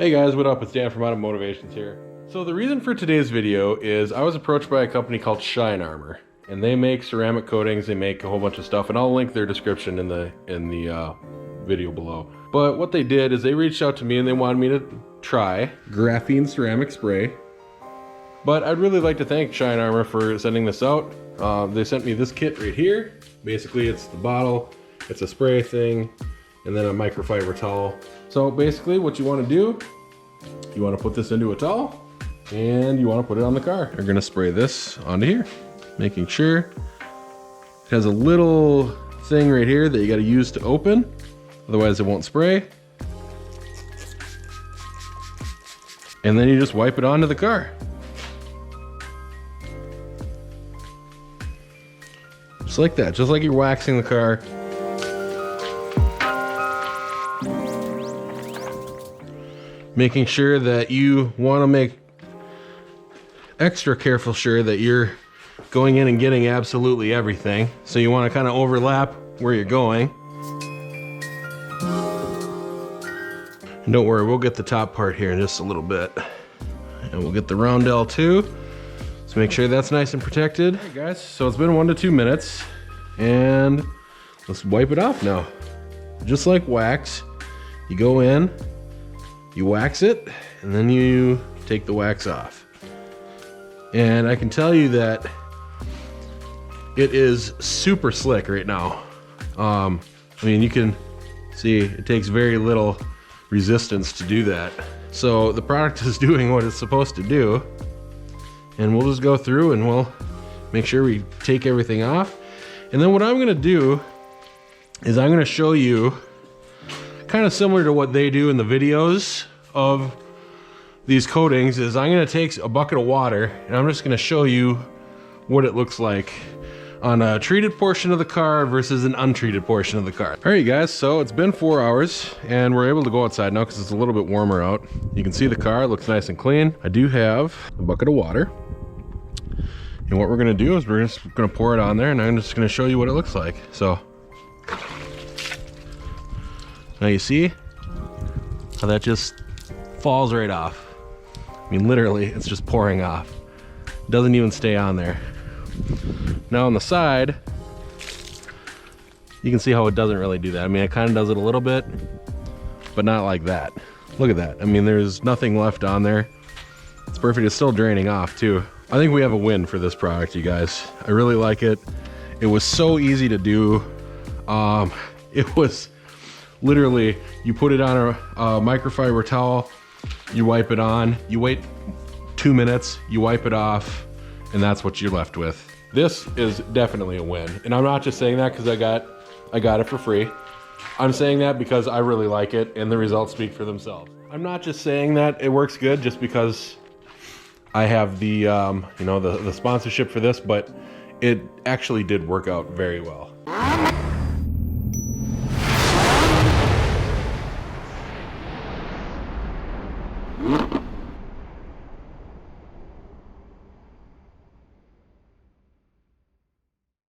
Hey guys, what up? It's Dan from Out of Motivations here. So the reason for today's video is I was approached by a company called Shine Armor, and they make ceramic coatings, they make a whole bunch of stuff, and I'll link their description in the video below. But what they did is they reached out to me and they wanted me to try graphene ceramic spray. But I'd really like to thank Shine Armor for sending this out. They sent me this kit right here. Basically it's the bottle, it's a spray thing, and then a microfiber towel. So basically what you want to do, you want to put this into a towel and you want to put it on the car. You're going to spray this onto here, making sure it has a little thing right here that you got to use to open, otherwise it won't spray. And then you just wipe it onto the car. Just like that, just like you're waxing the car. Making sure that you want to make extra careful sure that you're going in and getting absolutely everything. So you want to kind of overlap where you're going. And don't worry, we'll get the top part here in just a little bit. And we'll get the roundel too. So make sure that's nice and protected. All right guys, so it's been 1 to 2 minutes and let's wipe it off now. Just like wax, you go in, you wax it, and then you take the wax off. And I can tell you that it is super slick right now. I mean, you can see it takes very little resistance to do that. So the product is doing what it's supposed to do. And we'll just go through and we'll make sure we take everything off. And then what I'm gonna do is I'm gonna show you kind of similar to what they do in the videos of these coatings is I'm gonna take a bucket of water and I'm just gonna show you what it looks like on a treated portion of the car versus an untreated portion of the car. All right guys, so it's been 4 hours and we're able to go outside now because it's a little bit warmer out. You can see the car, it looks nice and clean. I do have a bucket of water. And what we're gonna do is we're just gonna pour it on there and I'm just gonna show you what it looks like. So, now you see how that just falls right off. I mean, literally, it's just pouring off. It doesn't even stay on there. Now on the side, you can see how it doesn't really do that. I mean, it kind of does it a little bit, but not like that. Look at that. I mean, there's nothing left on there. It's perfect. It's still draining off too. I think we have a win for this product, you guys. I really like it. It was so easy to do. It was literally, you put it on a microfiber towel, you wipe it on, you wait 2 minutes, you wipe it off, and that's what you're left with. This is definitely a win. And I'm not just saying that because I got it for free. I'm saying that because I really like it and the results speak for themselves. I'm not just saying that it works good just because I have the, you know, the sponsorship for this, but it actually did work out very well.